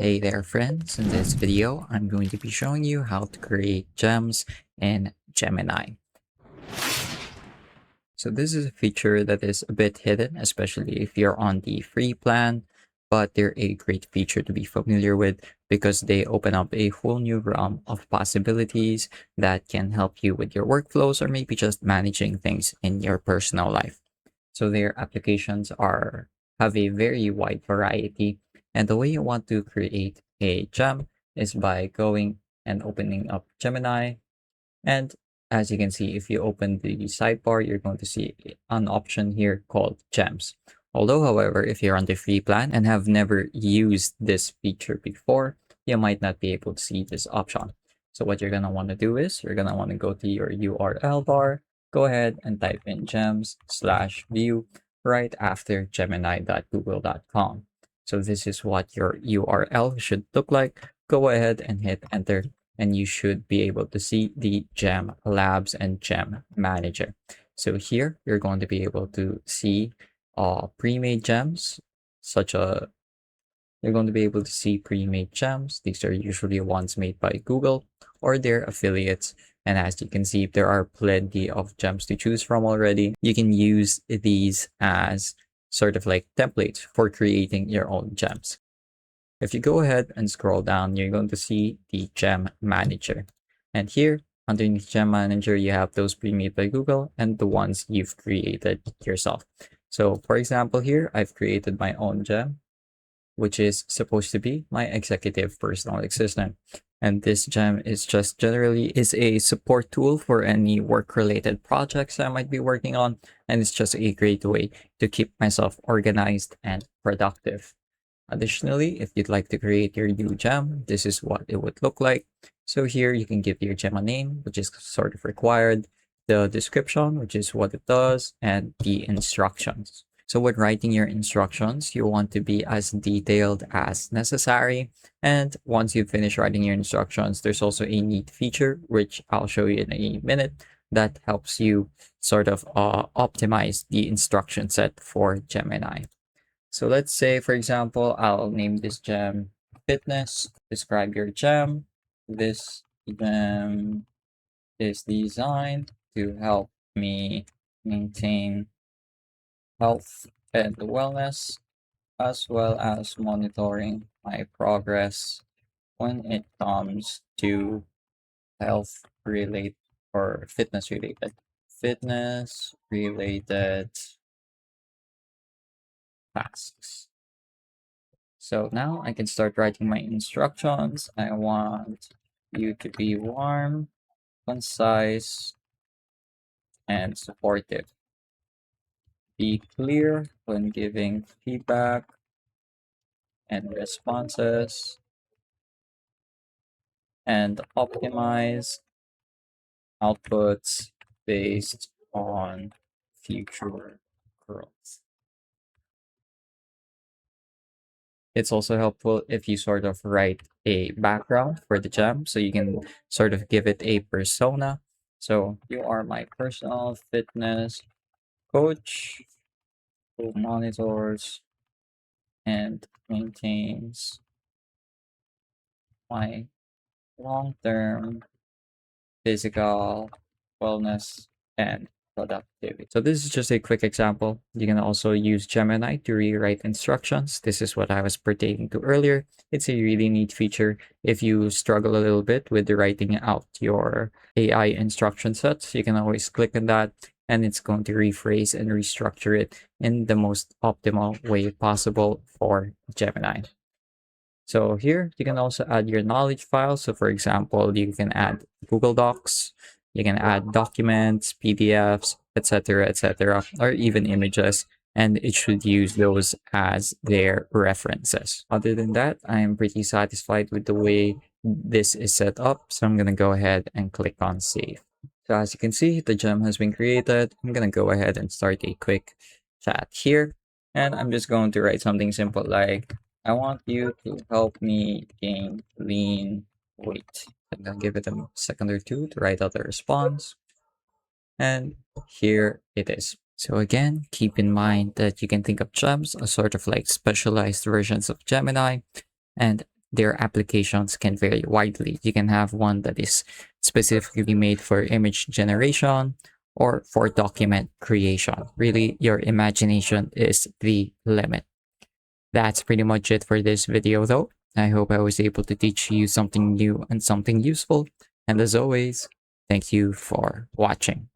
Hey there friends, in this video I'm going to be showing you how to create gems in Gemini. So this is a feature that is a bit hidden, especially if you're on the free plan, but they're a great feature to be familiar with because they open up a whole new realm of possibilities that can help you with your workflows or maybe just managing things in your personal life. So their applications have a very wide variety. And the way you want to create a gem is by going and opening up Gemini. And as you can see, if you open the sidebar, you're going to see an option here called gems. Although, however, if you're on the free plan and have never used this feature before, you might not be able to see this option. So what you're going to want to do is you're going to want to go to your URL bar, go ahead and type in gems/view right after gemini.google.com. So this is what your URL should look like. Go ahead and hit enter and you should be able to see the Gem Labs and Gem Manager. So here you're going to be able to see pre-made gems, you're going to be able to see pre-made gems. These are usually ones made by Google or their affiliates. And as you can see, there are plenty of gems to choose from already. You can use these as sort of like templates for creating your own gems. If you go ahead and scroll down, you're going to see the Gem Manager. And here, underneath Gem Manager, you have those pre-made by Google and the ones you've created yourself. So for example, here, I've created my own gem, which is supposed to be my executive personal assistant. And this gem is just generally is a support tool for any work-related projects I might be working on. And it's just a great way to keep myself organized and productive. Additionally, if you'd like to create your new gem, this is what it would look like. So here you can give your gem a name, which is sort of required, the description, which is what it does, and the instructions. So when writing your instructions, you want to be as detailed as necessary. And once you finish writing your instructions, there's also a neat feature, which I'll show you in a minute, that helps you sort of optimize the instruction set for Gemini. So let's say, for example, I'll name this gem fitness. Describe your gem. This gem is designed to help me maintain health and wellness, as well as monitoring my progress when it comes to health related or fitness related tasks. So now I can start writing my instructions. I want you to be warm, concise, and supportive. Be clear when giving feedback and responses, and optimize outputs based on future growth. It's also helpful if you sort of write a background for the gem so you can sort of give it a persona. So you are my personal fitness coach who monitors and maintains my long-term physical wellness and productivity. So this is just a quick example. You can also use Gemini to rewrite instructions. This is what I was pertaining to earlier. It's a really neat feature. If you struggle a little bit with writing out your AI instruction sets, you can always click on that and it's going to rephrase and restructure it in the most optimal way possible for Gemini. So here you can also add your knowledge files. So for example, you can add Google Docs, you can add documents, PDFs, etc., or even images, and it should use those as their references. Other than that, I am pretty satisfied with the way this is set up. So I'm going to go ahead and click on save. So as you can see, the gem has been created. I'm going to go ahead and start a quick chat here. And I'm just going to write something simple like, I want you to help me gain lean weight. And I'll give it a second or two to write out the response. And here it is. So again, keep in mind that you can think of gems as sort of like specialized versions of Gemini. And their applications can vary widely. You can have one that is specifically made for image generation or for document creation. Really, your imagination is the limit. That's pretty much it for this video though. I hope I was able to teach you something new and something useful. And as always, thank you for watching.